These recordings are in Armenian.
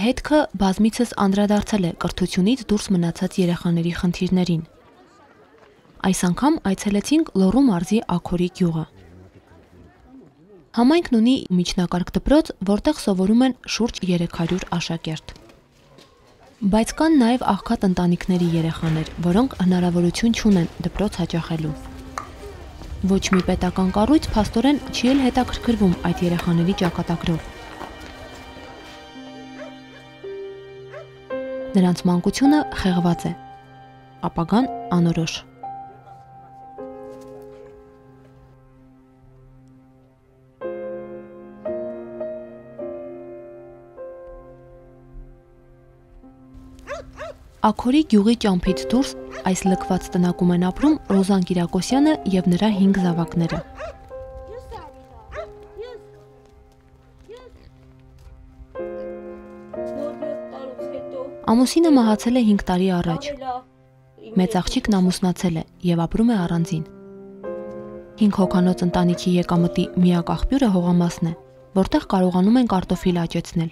հետքը բազմիցս անդրադարձել է կրթությունից դուրս մնացած երեխաների խնդիրներին։ Այս անգամ այցելեցինք Լոռու մարզի Աքորի գյուղը։ Համայնքն ունի միջնակարգ դպրոց, որտեղ սովորում են շուրջ 300 աշակերտ։ Բայց կան նաև աղքատ ընտանիքների երեխաներ, որոնք հնարավորություն չունեն դպրոց հաճախելու։ Ոչ մի պետական կառույց փաստորեն չի էլ հետաքրքրվում այդ երեխաների ճակատագրով։ Նրանց մանկությունը խեղված է, ապագան անորոշ։ Աքորի գյուղի ճամփից դուրս այս լքված տնակում են ապրում Ռոզան Կիրակոսյանը եւ նրա 5 զավակները։ Ամուսինը մահացել է 5 տարի առաջ։ Մեծ աղջիկն ամուսնացել է եւ ապրում է առանձին։ 5 հոգանոց ընտանիքի եկամտի միակ աղբյուրը հողամասն է, որտեղ կարողանում են կարտոֆիլ աճեցնել։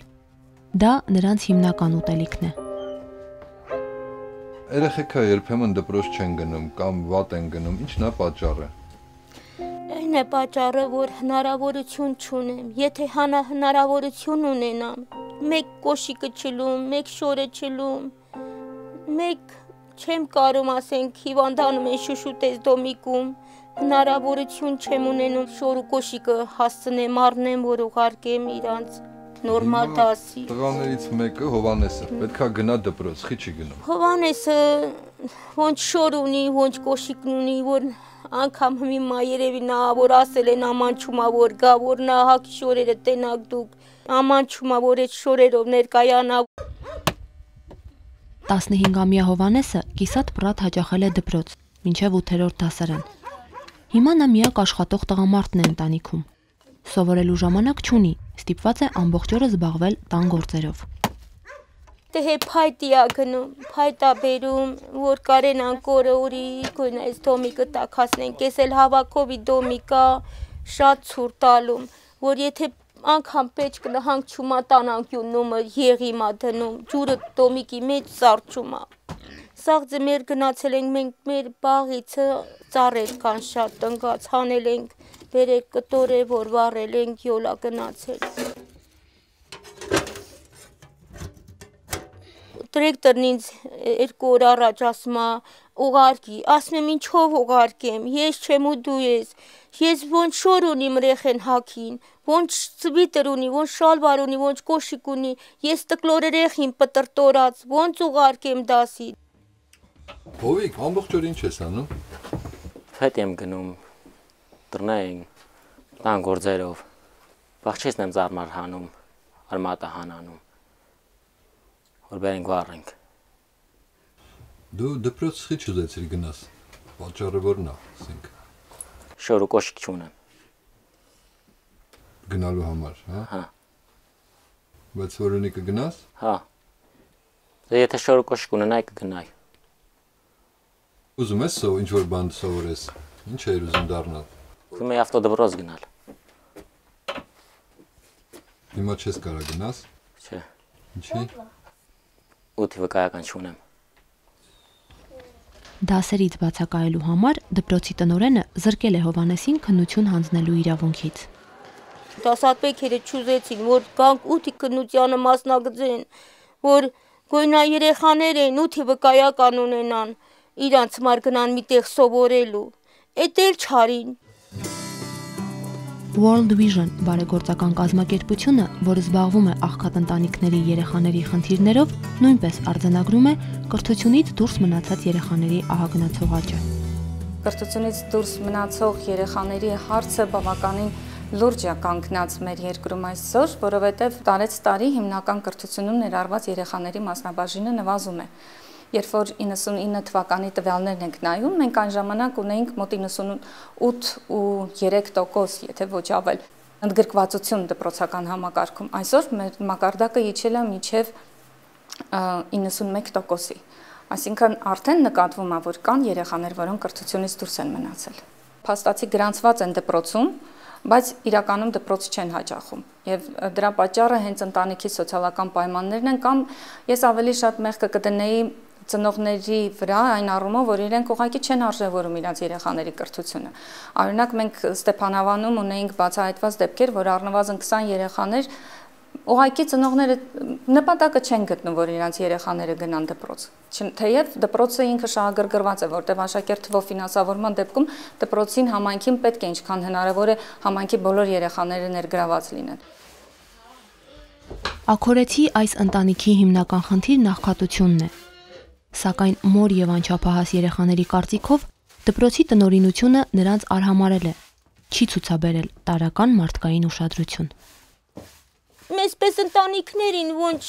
Դա նրանց հիմնական ուտելիքն է։ Երեխեքը երբեմն դպրոց չեն գնում կամ վատ են գնում, ի՞նչն է պատճառը։ Այն է պատճառը, որ հնարավորություն չունեմ։ Եթե հնարավորություն ունենամ, մեկ կոշիկը չլում, մեկ շորը չլում, մեկ չեմ կարում ասենք հիվանդանում են շուշուտես դոմիկում, հնարավորություն չեմ ունենում շոր ու կոշիկը հասցնեմ, առնեմ, որ ուղարկեմ իրանց նորմալ դասի։ Տղաներից մեկը Հովանեսը պետքա գնա դպրոց, խի չի գնում։ Հովանեսը ոնչ շոր ունի, ոնչ կոշիկ ունի, որ անգամ հիմա երևի նա որ ասել են ամանչումա որ գա, որ նա հակի շորերը տենակ դուք, ամանչումա որ այդ շորերով ներկայանա։ 15-ամյա Հովանեսը կիսատ պրատ հաճախել է դպրոց, մինչև 8-րդ դասարան։ Հիմա նա միակ աշխատող տղամարդն է ընտանիքում։ Սովորելու ժամանակ չունի, ստիպված է ամբողջ օրը զբաղվել տան գործերով։ Դե փայտիա գնում, փայտա բերում, որ կարեն անկորը ուրի գույն այս դոմիկը տակասնենք, ես էլ հավաքովի դոմիկա շատ ցուր տալում, որ եթե անգամ պետք կնահանք չումա տանանկյունումը եղիմա դնում, ջուրը դոմիկի մեջ սարճումա։ Սաղձը մեր գնացել ենք, մենք մեր բաղիցը ծառեր կան շատ տնկած, հանել ենք, բերել կտոր է, որ վառել ենք, յոլա գնացել։ Տրեկտորն ինձ 2 օր առաջ ասում է ուղարկի, ասում եմ ինչով ուղարկեմ, ես չեմ ու դու ես ոնչ շոր ունի մրեխեն հակին, ոնչ սվիտեր ունի, ոնչ շալվար ունի, ոնչ կոշիկ ունի, ես տկլոր երեխին պտրտորած, ոնչ ուղարկեմ դասի։ Հովիկ, ամբողջ օր ինչ ես անում։ Հետ եմ գնում, տրնային, տան գործերով, բաղչեսն եմ զարմար հանում, արմատը հանանում, որ բերենք վառենք։ Դու դպրոց խի չուզեցիր գնաս, պատճառը որն է, ասենք։ Շոր ու կոշիկ չունեմ։ Գնալու համար, հա։ Հա։ Բայց որ ունի կգնաս։ Հա։ Դե եթե շոր ու կոշիկ ունենայի կգնայի։ Ուզում ես ինչ-որ բան սովորես, ինչ էր ուզում դառնալ։ Ուզում եի ավտոդպրոց գնալ։ Հիմա չես կարող գնաս։ Չէ։ Ինչի։ Ուտի վկայական չունեմ։ Դասերից բացակայելու համար դպրոցի տնօրենը զրկել է Հովանեսին քննություն հանձնելու իրավունքից։ Դասատուեքերը չուզեցին, որ գանք ուտի քննությանը մասնագծեն, որ գույնա երեխաներ են ուտի վկայական ունենան, իրանց մար գնան միտեղ սովորելու, էդ էլ չարին։ World Vision բարեգործական կազմակերպությունը, որը զբաղվում է աղքատ ընտանիքների երեխաների խնդիրներով, նույնպես արձանագրում է կրթությունից դուրս մնացած երեխաների ահագնացող աճը։ Կրթությունից դուրս մնացող երեխաների հարցը բավականին լուրջ է կանգնած մեր երկրում այսօր, որովհետև տարեցտարի հիմնական կրթությունում ներառված երեխաների մասնաբաժինը նվազում է։ Երբ որ 99 թվականի տվյալներն ենք նայում, մենք այն ժամանակ ունեինք մոտ 98.3%, եթե ոչ ավել, ընդգրկվածություն դպրոցական համակարգում։ Այսօր մեր մակարդակը իջել է մինչև 91%-ի։ Այսինքն արդեն նկատվում է, որ կան երեխաներ, որոնք կրթությունից դուրս են մնացել։ Փաստացի գրանցված են դպրոցում, բայց իրականում դպրոց չեն հաճախում եւ դրա պատճառը հենց ընտանիքի սոցիալական պայմաններն են կամ ես ավելի շատ մեղքը կդնեի ծնողների վրա այն առումով, որ իրենք ուղղակի չեն արժևորում իրենց երեխաների կրթությունը։ Օրինակ մենք Ստեփանավանում ունեինք բացահայտված դեպքեր, որ առնվազն 20 երեխաներ ուղղակի ծնողները նպատակը չեն գտնում, որ իրենց երեխաները գնան դպրոց։ Թեև դպրոցը ինքը շահագրգռված է, որտեղ աշակերտ թվով ֆինանսավորման դեպքում դպրոցին համայնքին պետք է ինչքան հնարավոր է համայնքի բոլոր երեխաները ներգրաված լինեն։ Աքորեցի այս ընտանիքի հիմնական խնդիրն աղքատությունն է։ Սակայն մոր եւ անչափահաս երեխաների կարծիքով դպրոցի տնօրինությունը նրանց արհամարել է, չի ցուցաբերել տարրական մարդկային ուշադրություն։ Մեզպես ընտանիքներին ոչ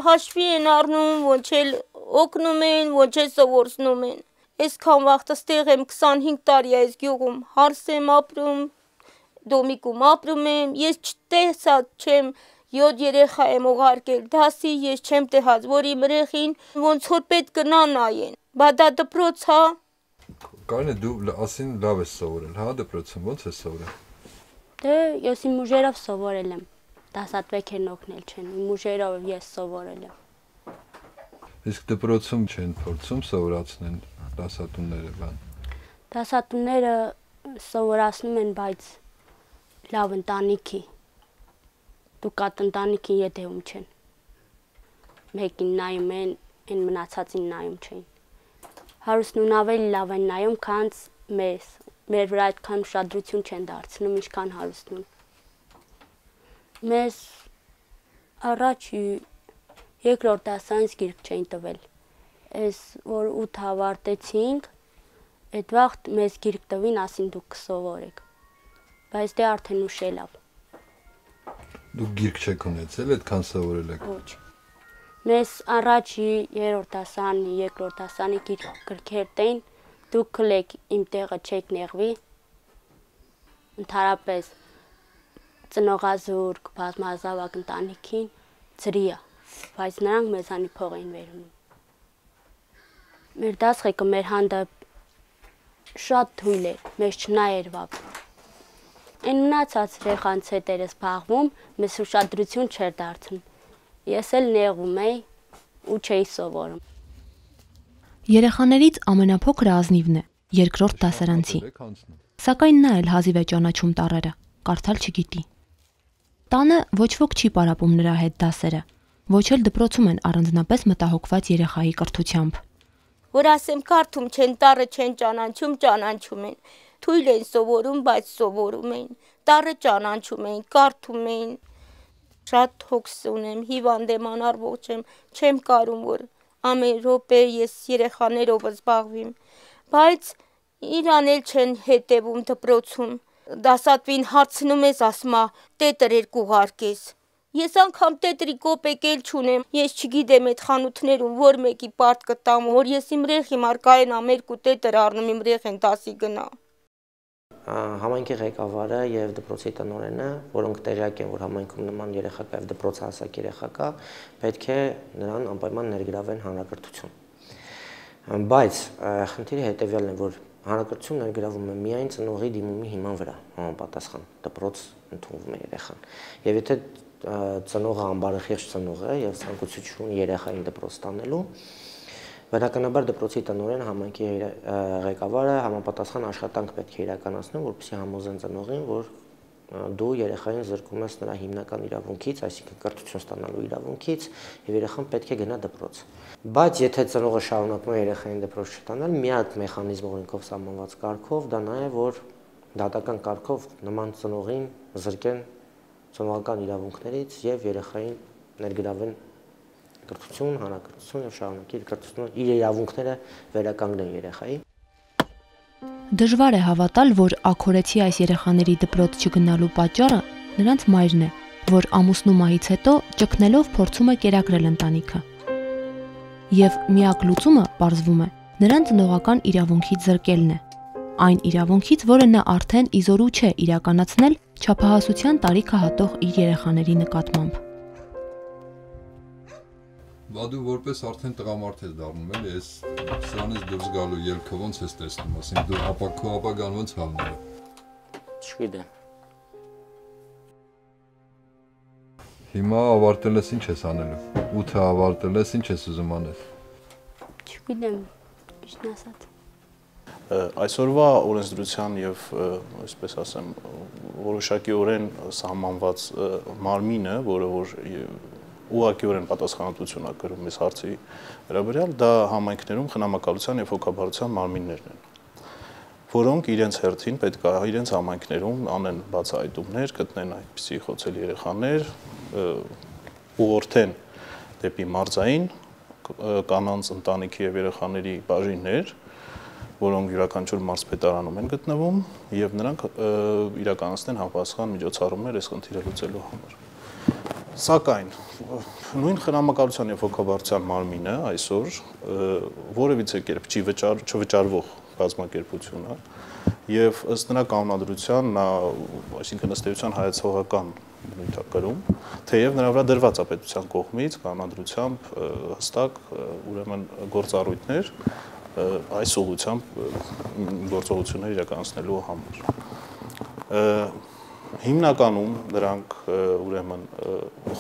հաշվի են առնում, ոչ էլ օգնում են, ոչ էլ սովորեցնում են։ Այսքան վաղ ստեղ եմ 25 տարի այս գյուղում, հարս եմ ապրում, դոմիկում ապրում եմ, ես չտեսած չեմ 7 երեխա եմ ուղարկել դասի, ես չեմ տեղած, որ իմ երեխին ոնց որ պետք գնա նայեն։ Բա դա դպրոց, հա։ Կարինե, դու ասին լավ ես սովորել, հա, դպրոցում ոնց ես սովորել։ Դե ես իմ ուժերով սովորել եմ։ Դասատվեքերն օգնել չեն, իմ ուժերով ես սովորել եմ։ Իսկ դպրոցում չեն փորձում սովորացնել դասատուները բան։ Դասատուները սովորացնում են, բայց լավ ընտանիքի։ Դու կատ ընտանիքին ետևում չեն։ Մեկին նայում են, այն մնացածին նայում չեն։ Հարուստն ավելի լավ են նայում, քան մեզ։ Մեր վրա այդքան ուշադրություն չեն դարձնում, ինչքան հարուստն։ Մեզ առաջ երկրորդ դասանից գիրք չէին տվել։ Այս որ 8 հավարտեցինք, այդ վաղտ մեզ գիրք տվին, ասին դուք կսովորեք։ Բայց դե արդեն ուշ է լավ։ Դուք գիրք չեք ունեցել, այդքան սովորել եք։ Ոչ։ Մեզ առաջ երրորդ դասանի, երկրորդ դասանի գրքեր տային, դուք քլեք իմ տեղը չեք նեղվի։ Ընդհանրապես ծնողազուրկ, բազմազավակ ընտանիքին ծրի է, բայց նրանք մեզանի փող էին վերունում։ Մեր դասղեկը մեր հանդեպ շատ թույլ էր, մեզ չնայեր վապ։ Այն մնացած երեխանց հետ էր զբաղվում, մեզ ուշադրություն չէր դարձնում։ Ես էլ նեղում էի ու չէի սովորում։ Երեխաներից ամենափոքրը Ազնիվն է, երկրորդ դասարանցի։ Սակայն նա էլ հազիվ է ճանաչում տառերը, կարդալ չգիտի։ Տանը ոչ ոք չի պարապում նրա հետ դասերը, ոչ էլ դպրոցում են առանձնապես մտահոգված երեխայի կրթությամբ։ Որ ասեմ կարդում չեն, տառը չեն ճանաչում են։ Թույլ են սովորում, բայց սովորում են։ Տառը ճանաչում են, կարդում են։ Շատ հոգս ունեմ, հիվանդ եմ, անառողջ եմ, չեմ կարում, որ ամեն րոպե ես երեխաներով զբաղվեմ, բայց իրան էլ չեն հետևում դպրոցում։ Դասատվին հարցնում ես, ասում է, տետր երկու հարկես։ Ես անգամ տետրի կոպեկ էլ չունեմ, ես չգիտեմ այդ խանութներում որ մեկի պարտ կտամ, որ ես իմ ռեխի մարկային ամերկու տետր առնում իմ ռեխեն դասի գնա։ Համայնքի ղեկավարը եւ դպրոցի տնօրենը, որոնք տեղյակ են, որ համայնքում նման երեխա կա եւ դպրոցահասակ երեխա կա, պետք է նրան անպայման ներգրավեն հանրակրթություն։ Բայց խնդիրը հետեւյալն է, որ հանրակրթություն ներգրավում է միայն ծնողի դիմումի հիման վրա, համապատասխան դպրոց ընդունվում է երեխան։ Եվ եթե ծնողը անբարեխիղճ ծնող է եւ ցանկություն ունի երեխային դպրոց տանելու, բնականաբար դպրոցի տնօրենը, համայնքի ղեկավարը համապատասխան աշխատանք պետք է իրականացնեն, որպեսզի համոզեն ծնողին, որ դու երեխային զրկում ես նրա հիմնական իրավունքից, այսինքն կրթություն ստանալու իրավունքից, եւ երեխան պետք է գնա դպրոց։ Բայց եթե ծնողը շարունակում է երեխային դպրոց չտանել, միակ մեխանիզմը օրենքով սահմանված կարգով դա նա է, որ դատական կարգով նման ծնողին զրկեն ծնողական իրավունքներից եւ երեխային ներգրավեն կրթություն, հանրակրթություն եւ շարունակի իր կրթությունը, իր իրավունքները վերականգնեն երեխայի։ Դժվար է հավատալ, որ աքորեցի այս երեխաների դպրոց չգնալու պատճառը նրանց մայրն է, որ ամուսնու մահից հետո ճգնելով փորձում է կերակրել ընտանիքը։ Եվ միակ լուծումը, պարզվում է, նրան ծնողական իրավունքից զրկելն է։ Այն իրավունքից, որը նա արդեն իզորու չէ իրականացնել չափահասության տարիքը հատող իր երեխաների նկատմամբ։ Բա դու որպես արդեն տղամարդ ես դառնում էլի, այս սրանից դուրս գալու ելքը ոնց ես տեսնում, ասենք դու քո ապագան ոնց հավնել է։ Չգիտեմ։ Հիմա ավարտել ես, ինչ ես անելու։ 8-ը ավարտել ես, ինչ ես ուզում անել։ Չգիտեմ, ինչն ասած։ Այսօրվա օրենսդրության եւ այսպես ասեմ որոշակիորեն սահմանված մարմինը, որը որ ուղղակիորեն պատասխանատվություն է կրում այս հարցի վերաբերյալ, դա համայնքներում խնամակալության եւ հոգաբարձության մարմիններն են, որոնք իրենց հերթին պետք է իրենց համայնքներում անեն բացահայտումներ, գտնեն այդպիսի խոցելի երեխաներ, ուղղորդեն դեպի մարզային կանանց ընտանիքի եւ երեխաների բաժիններ, որոնք յուրաքանչյուր մարզպետարանում են գտնվում եւ նրանք իրականացնեն համապատասխան միջոցառումներ այս խնդիրը լուծելու համար։ Սակայն նույն խնամակալության եւ հոգաբարձության մարմինը այսօր որևիցե կերպ չի չվճարվող կազմակերպություն է եւ ըստ նրա կանոնադրության նա, այսինքն ըստ էության հայեցողական բնույթ է կրում, թեև նրա վրա դրված է պետության կողմից կանոնադրությամբ հստակ ուրեմն գործառույթներ այս ուղղությամբ գործողություններ իրականացնելու համար։ Հիմնականում դրանք ուրեմն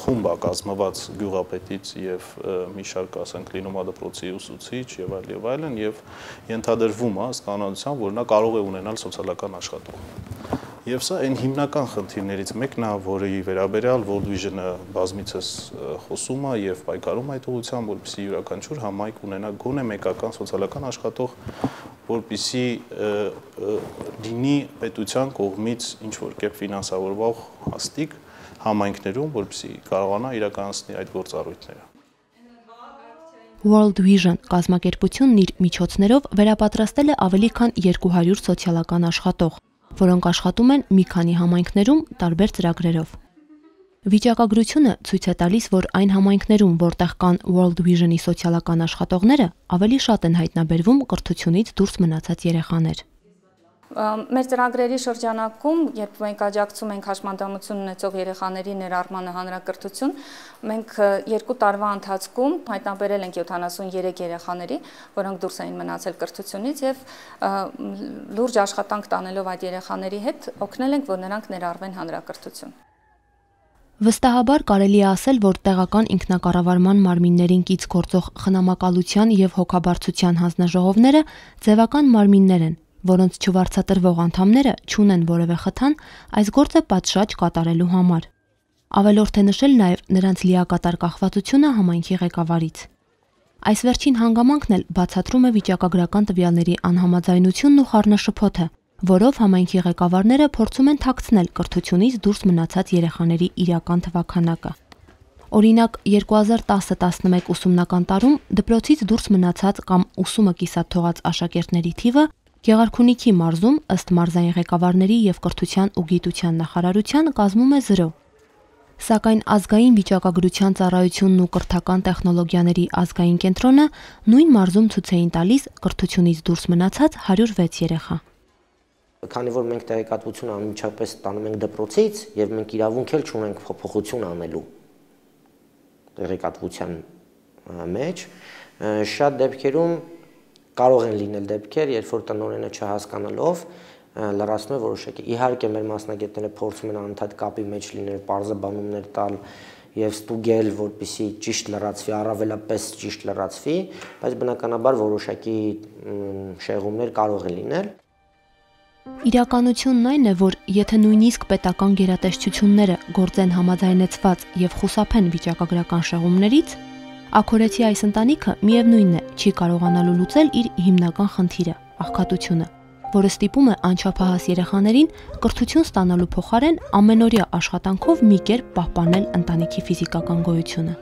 խումբ է կազմված գյուղապետից եւ մի շարք, ասենք, լինում է դպրոցի ուսուցիչ եւ այլն եւ ենթադրվում է ըստ կանոնադրության, որ նա կարող է ունենալ սոցիալական աշխատող։ Եվ սա այն հիմնական խնդիրներից մեկն է, որի վերաբերյալ World Vision-ը բազմիցս խոսում է եւ պայքարում այդ ուղղությամբ, որպեսզի յուրաքանչյուր համայնք ունենա գոնե մեկական սոցիալական աշխատող, որպեսզի դինի պետության կողմից ինչ որ կերպ ֆինանսավորվող հաստիկ համայնքներում, որպեսզի կարողանա իրականացնել այդ գործառույթները։ World Vision կազմակերպությունն իր միջոցներով վերապատրաստել է ավելի քան 200 սոցիալական աշխատող, որոնք աշխատում են մի քանի համայնքներում տարբեր ծրագրերով։ Վիճակագրությունը ցույց է տալիս, որ այն համայնքներում, որտեղ կան World Vision-ի սոցիալական աշխատողները, ավելի շատ են հայտնաբերվում կրթությունից դուրս մնացած երեխաներ։ Մեր ծրագրերի շրջանակում, երբ մենք աջակցում ենք հաշմանդամություն ունեցող երեխաների ներառմանը հանրակրթություն, մենք 2 տարվա ընթացքում հայտնաբերել ենք 73 երեխաների, որոնք դուրս էին մնացել կրթությունից եւ լուրջ աշխատանք տանելով այդ երեխաների հետ օգնել ենք, որ նրանք ներառվեն հանրակրթություն։ Վստահաբար կարելի է ասել, որ տեղական ինքնակառավարման մարմիններին կից գործող խնամակալության եւ հոգաբարձության հանձնաժողովները ձևական մարմիններ են, որոնց չվարձատրվող անդամները չունեն որևէ խթան այս գործը պատշաճ կատարելու համար։ Ավելորդ է նշել նաև նրանց լիակատար կախվածությունը համայնքի ղեկավարից։ Այս վերջին հանգամանքն էլ բացատրում է վիճակագրական տվյալների անհամաձայնությունն ու խառնաշփոթը, որով համայնքի ղեկավարները փորձում են թաքցնել կրթությունից դուրս մնացած երեխաների իրական թվաքանակը։ Օրինակ 2010-11 ուսումնական տարում դպրոցից դուրս մնացած կամ ուսումը կիսատ թողած աշակերտների թիվը Գեղարքունիքի մարզում ըստ մարզային ղեկավարների եւ կրթության ու գիտության նախարարության կազմում է 0։ Սակայն ազգային վիճակագրության ծառայությունն ու կրթական տեխնոլոգիաների ազգային կենտրոնը նույն մարզում ցույց էին տալիս կրթությունից դուրս մնացած 106 երեխա։ Քանի որ մենք տեղեկատվություն անմիջապես ստանում ենք դպրոցից եւ մենք իրավունք էլ չունենք փոփոխություն անելու տեղեկատվության մեջ, շատ դեպքերում կարող են լինել դեպքեր, երբ որ տնօրենը չհասկանալով լրացնում է որոշակի։ Իհարկե մեր մասնագետները փորձում են անընդհատ կապի մեջ լինել, պարզաբանումներ տալ եւ ստուգել, որպեսզի ճիշտ լրացվի, առավելապես ճիշտ լրացվի, բայց բնականաբար որոշակի շեղումներ կարող են լինել։ Իրականությունն այն է, որ եթե նույնիսկ պետական գերատեսչությունները գործեն համաձայնեցված եւ խուսափեն վիճակագրական շեղումներից, Աքորեցի այս ընտանիքը միևնույնն է չի կարողանալու լուծել իր հիմնական խնդիրը՝ աղքատությունը, որը ստիպում է անչափահաս երեխաներին կրթություն ստանալու փոխարեն ամենօրյա աշխատանքով մի կերպ պահպանել ընտանիքի ֆիզիկական գոյությունը։